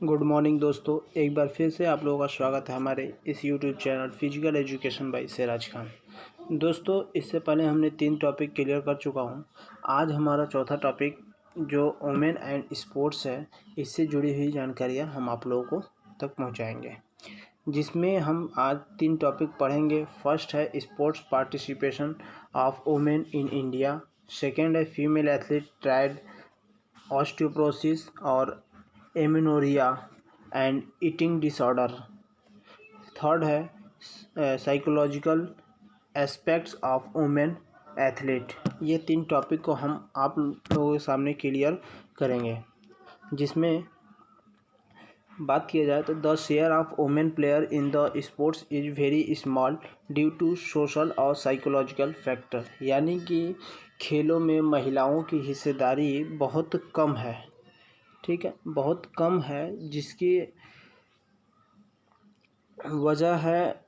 Good morning दोस्तों, एक बार फिर से आप लोगों का स्वागत है हमारे इस YouTube channel physical education by Siraj Khan. दोस्तों, इससे पहले हमने 3 टॉपिक क्लियर कर चुका हूं। आज हमारा चौथा टॉपिक जो वुमेन एंड स्पोर्ट्स है, इससे जुड़ी हुई जानकारियां हम आप लोगों को तक पहुंचाएंगे, जिसमें हम आज 3 टॉपिक पढ़ेंगे। फर्स्ट है sports participation of women in India. Second है फीमेल एथलीट ट्रायड ऑस्टियोपोरोसिस और amenorrhea and eating disorder. Third है psychological aspects of women athlete. ये 3 टॉपिक को हम आप लोगों के सामने क्लियर करेंगे, जिसमें बात किया जाए तो the share of women player in the sports is very small due to social और साइकोलॉजिकल फैक्टर। यानी कि खेलों में महिलाओं की हिस्सेदारी बहुत कम है, ठीक है, बहुत कम है, जिसकी वजह है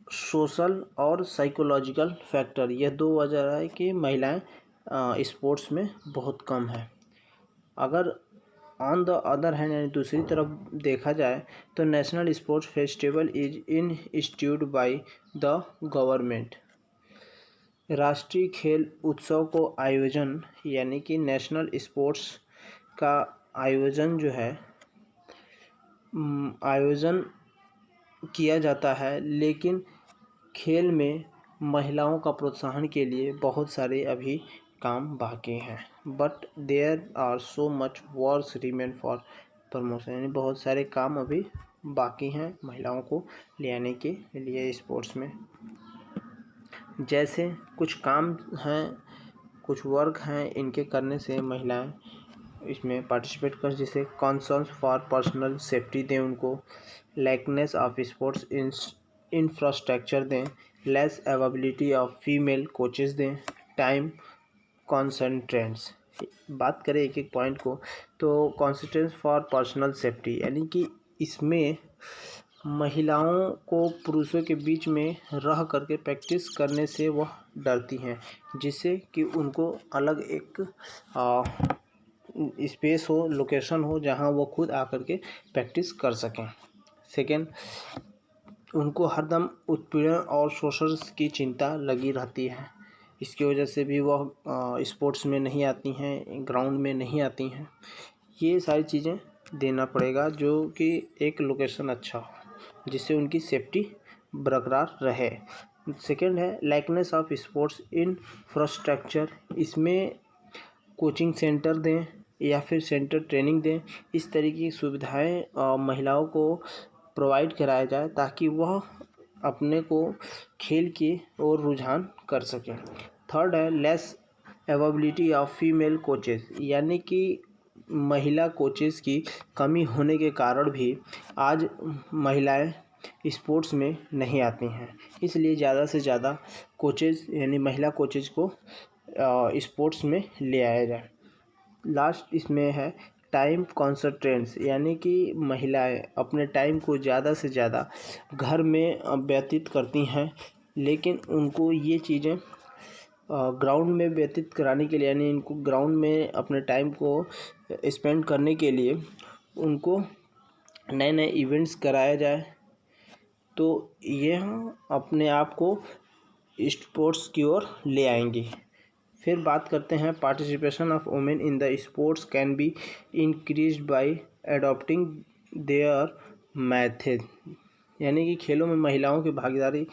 सोशल और साइकोलॉजिकल फैक्टर। यह 2 वजह है कि महिलाएं स्पोर्ट्स में बहुत कम है। अगर ऑन द अदर हैंड यानी दूसरी तरफ देखा जाए तो national sports festival is institute by the government. राष्ट्रीय खेल उत्सव को आयोजन यानी कि नेशनल स्पोर्ट्स का आयोजन जो है आयोजन किया जाता है, लेकिन खेल में महिलाओं का प्रोत्साहन के लिए बहुत सारे अभी काम बाकी हैं। But there are so much works remain for promotion, यानी बहुत सारे काम अभी बाकी हैं महिलाओं को ले आने के लिए स्पोर्ट्स में। जैसे कुछ काम हैं, कुछ वर्क हैं, इनके करने से महिलाएं इसमें पार्टिसिपेट कर, जैसे कंसर्न्स फॉर पर्सनल सेफ्टी दें उनको, लाइकनेस ऑफ स्पोर्ट्स इंफ्रास्ट्रक्चर दें, less availability of female coaches दें, टाइम कॉन्सेंट्रेंट्स। बात करें एक एक पॉइंट को, तो कॉन्सेंट्रेंट्स फॉर पर्सनल सेफ्टी यानी कि इसमें महिलाओं को पुरुषों के बीच में रह करके प्रैक्टिस करने से वह डरती हैं, जिससे कि उनको अलग एक स्पेस हो, लोकेशन हो, जहां वो खुद आकर के प्रैक्टिस कर सकें। सेकेंड, उनको हरदम उत्पीड़न और शोषण की चिंता लगी रहती है। इसकी वजह से भी वह स्पोर्ट्स में नहीं आती हैं, ग्राउंड में नहीं आती हैं। ये सारी चीज़ें देना पड़ेगा, जो कि एक लोकेशन अच्छा हो जिससे उनकी सेफ्टी बरकरार रहे। सेकेंड है लाइकनेस ऑफ स्पोर्ट्स इंफ्रास्ट्रक्चर। इसमें कोचिंग सेंटर दें या फिर सेंटर ट्रेनिंग दें, इस तरीके की सुविधाएं महिलाओं को प्रोवाइड कराया जाए ताकि वह अपने को खेल की ओर रुझान कर सकें। थर्ड है less availability of female coaches, यानी कि महिला कोचेस की कमी होने के कारण भी आज महिलाएं स्पोर्ट्स में नहीं आती हैं। इसलिए ज़्यादा से ज़्यादा कोचेस यानी महिला कोचेस को स्पोर्ट्स में ले आया जाए। लास्ट इसमें है टाइम कॉन्संट्रेंट्स, यानी कि महिलाएं अपने टाइम को ज़्यादा से ज़्यादा घर में व्यतीत करती हैं, लेकिन उनको ये चीज़ें ग्राउंड में व्यतीत कराने के लिए, यानी इनको ग्राउंड में अपने टाइम को स्पेंड करने के लिए उनको नए नए इवेंट्स कराया जाए, तो यह अपने आप को स्पोर्ट्स की ओर ले आएंगी। फिर बात करते हैं participation of women in the sports can be increased by adopting their method, यानी कि खेलों में महिलाओं की भागीदारी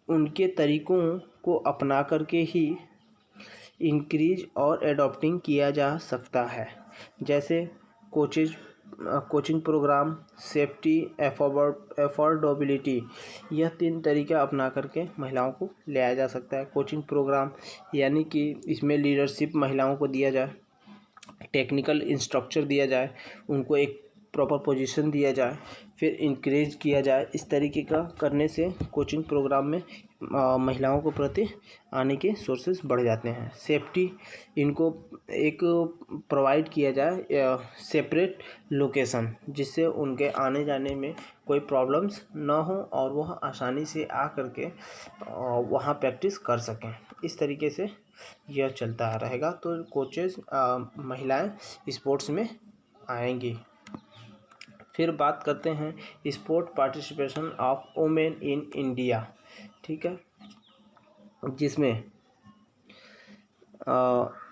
उनके तरीकों को अपना करके ही इंक्रीज और एडॉप्टिंग किया जा सकता है। जैसे कोचिंग प्रोग्राम, सेफ्टी, एफोर्डेबिलिटी, यह 3 तरीका अपना करके महिलाओं को ले आया जा सकता है। कोचिंग प्रोग्राम यानी कि इसमें लीडरशिप महिलाओं को दिया जाए, टेक्निकल इंस्ट्रक्चर दिया जाए, उनको एक प्रॉपर पोजीशन दिया जाए, फिर इंकरेज किया जाए। इस तरीके का करने से कोचिंग प्रोग्राम में महिलाओं को प्रति आने के सोर्सेज बढ़ जाते हैं। सेफ्टी, इनको एक प्रोवाइड किया जाए सेपरेट लोकेशन, जिससे उनके आने जाने में कोई प्रॉब्लम्स ना हो और वह आसानी से आ करके वहाँ प्रैक्टिस कर सकें। इस तरीके से यह चलता रहेगा, तो कोचेस महिलाएं स्पोर्ट्स में आएंगी। फिर बात करते हैं sport participation of women in India, ठीक है, जिसमें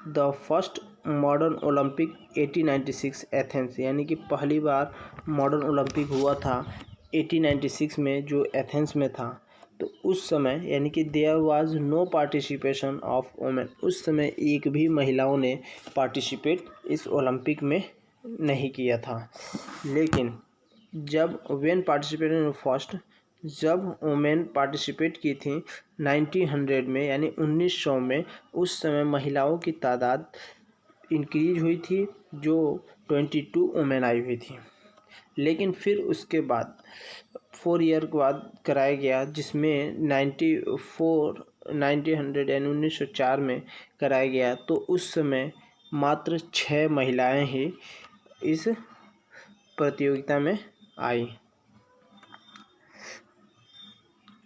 the first modern Olympic 1896 Athens, यानी कि पहली बार मॉडर्न ओलंपिक हुआ था 1896 में, जो एथेंस में था। तो उस समय यानी कि there was no participation of women, उस समय एक भी महिलाओं ने पार्टिसिपेट इस ओलंपिक में नहीं किया था। लेकिन जब वेन पार्टिसिपेटेड इन फर्स्ट, जब वुमेन पार्टिसिपेट की थी 1900 में यानी 1900 में, उस समय महिलाओं की तादाद इंक्रीज हुई थी, जो 22 वुमेन आई हुई थी। लेकिन फिर उसके बाद 4 ईयर के बाद कराया गया, जिसमें 1900 यानी 1904 में कराया गया। तो उस समय मात्र 6 महिलाएं ही इस प्रतियोगिता में आई।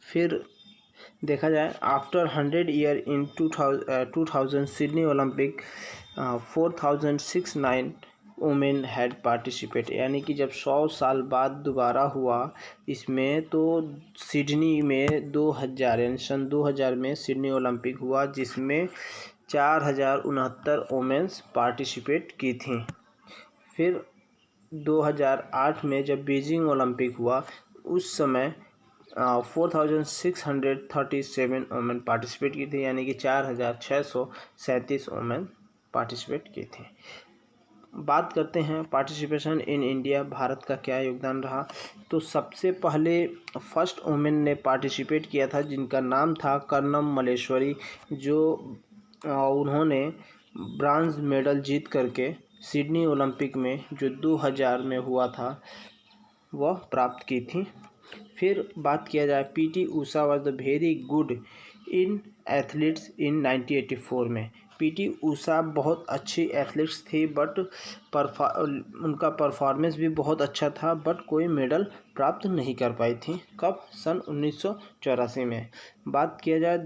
फिर देखा जाए after 100 year in 2000 Sydney Olympic 4069 women had participate, यानी कि जब 100 साल बाद दोबारा हुआ इसमें, तो सिडनी में 2000 यानी सन 2000 में सिडनी ओलंपिक हुआ, जिसमें 4069 वुमेन्स पार्टिसिपेट की थी। फिर 2008 में जब बीजिंग ओलंपिक हुआ, उस समय 4637 वुमेन पार्टिसिपेट की थी, यानी कि 4637 वुमेन पार्टिसिपेट की थी। बात करते हैं पार्टिसिपेशन इन इंडिया, भारत का क्या योगदान रहा। तो सबसे पहले फर्स्ट वुमेन ने पार्टिसिपेट किया था, जिनका नाम था कर्नम मल्लेश्वरी, जो उन्होंने ब्रॉन्ज मेडल जीत करके सिडनी ओलंपिक में जो 2000 में हुआ था वह प्राप्त की थी। फिर बात किया जाए PT Usha was the very good in athletes in 1984 में। पीटी ऊषा बहुत अच्छी एथलीट्स थी, बट उनका परफॉर्मेंस भी बहुत अच्छा था, बट कोई मेडल प्राप्त नहीं कर पाई थी। कब? सन 1984 में। बात किया जाए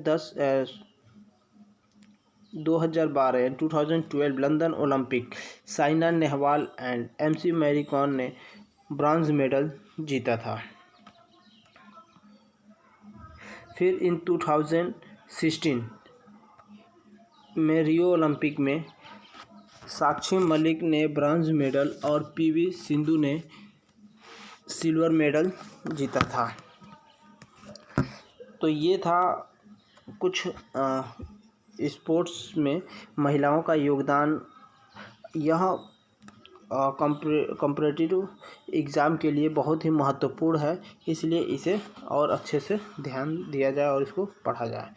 2012 2012 London Olympic, Saina Nehwal and MC Mary Kom ने ब्रॉन्ज मेडल जीता था। फिर इन 2016 में रियो ओलंपिक में साक्षी मलिक ने ब्रॉन्ज मेडल और पीवी सिंधु ने सिल्वर मेडल जीता था। तो ये था कुछ स्पोर्ट्स में महिलाओं का योगदान। यह कॉम्पिटिटिव एग्ज़ाम के लिए बहुत ही महत्वपूर्ण है, इसलिए इसे और अच्छे से ध्यान दिया जाए और इसको पढ़ा जाए।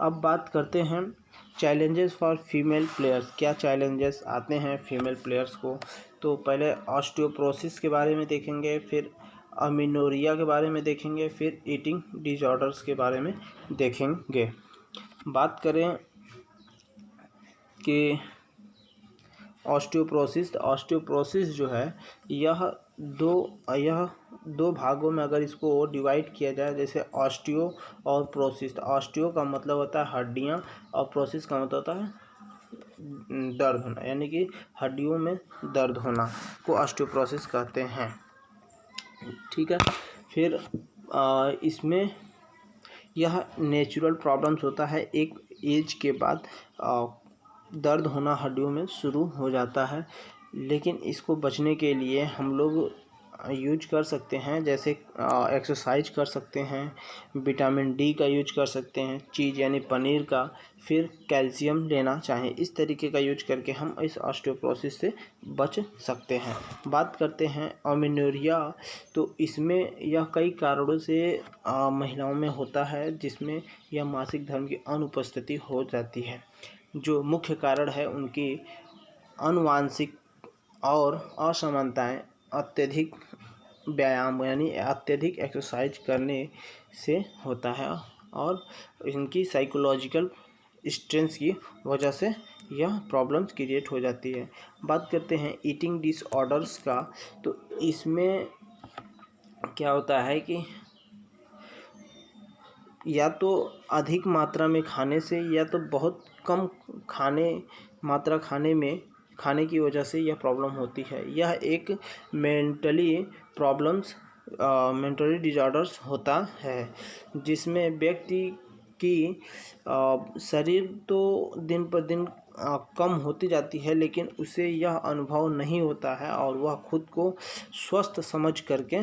अब बात करते हैं चैलेंजेस फॉर फीमेल प्लेयर्स, क्या चैलेंजेस आते हैं फीमेल प्लेयर्स को। तो पहले ऑस्टियोपोरोसिस के बारे में देखेंगे, फिर अमीनोरिया के बारे में देखेंगे, फिर ईटिंग डिसऑर्डर्स के बारे में देखेंगे। बात करें कि ऑस्टियोपोरोसिस जो है यह दो भागों में अगर इसको डिवाइड किया जाए, जैसे ऑस्टियो और प्रोसिस। ऑस्टियो का मतलब होता है हड्डियाँ और प्रोसिस का मतलब होता है दर्द होना, यानी कि हड्डियों में दर्द होना को ऑस्टियोपोरोसिस कहते हैं, ठीक है। फिर इसमें यह नेचुरल प्रॉब्लम्स होता है, एक एज के बाद दर्द होना हड्डियों में शुरू हो जाता है। लेकिन इसको बचने के लिए हम लोग यूज कर सकते हैं, जैसे एक्सरसाइज कर सकते हैं, विटामिन डी का यूज कर सकते हैं, चीज़ यानी पनीर का, फिर कैल्शियम लेना चाहें, इस तरीके का यूज करके हम इस ऑस्टियोपोरोसिस से बच सकते हैं। बात करते हैं अमीनोरिया, तो इसमें यह कई कारणों से महिलाओं में होता है, जिसमें यह मासिक धर्म की अनुपस्थिति हो जाती है। जो मुख्य कारण है उनकी आनुवांशिक और असमानताएं, अत्यधिक व्यायाम यानी अत्यधिक एक्सरसाइज करने से होता है, और इनकी साइकोलॉजिकल स्ट्रेंथ की वजह से यह प्रॉब्लम्स क्रिएट हो जाती है। बात करते हैं ईटिंग डिसऑर्डर्स का, तो इसमें क्या होता है कि या तो अधिक मात्रा में खाने से, या तो बहुत कम खाने खाने की वजह से यह प्रॉब्लम होती है। यह एक मेंटली प्रॉब्लम्स मेंटली डिजॉर्डर्स होता है, जिसमें व्यक्ति की शरीर तो दिन पर दिन कम होती जाती है, लेकिन उसे यह अनुभव नहीं होता है और वह खुद को स्वस्थ समझ करके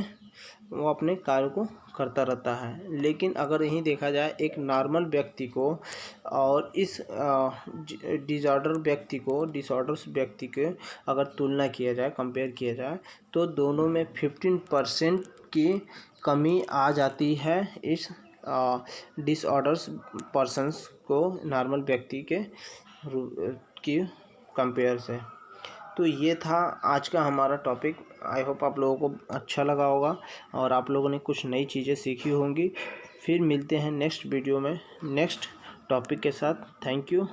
वो अपने कार्य को करता रहता है। लेकिन अगर यहीं देखा जाए एक नॉर्मल व्यक्ति को और इस डिसऑर्डर्स व्यक्ति के अगर तुलना किया जाए, कंपेयर किया जाए, तो दोनों में 15% की कमी आ जाती है इस डिसऑर्डर्स पर्सन्स को नॉर्मल व्यक्ति के की कंपेयर से। तो ये था आज का हमारा टॉपिक। आई होप आप लोगों को अच्छा लगा होगा और आप लोगों ने कुछ नई चीज़ें सीखी होंगी। फिर मिलते हैं नेक्स्ट वीडियो में नेक्स्ट टॉपिक के साथ। Thank you.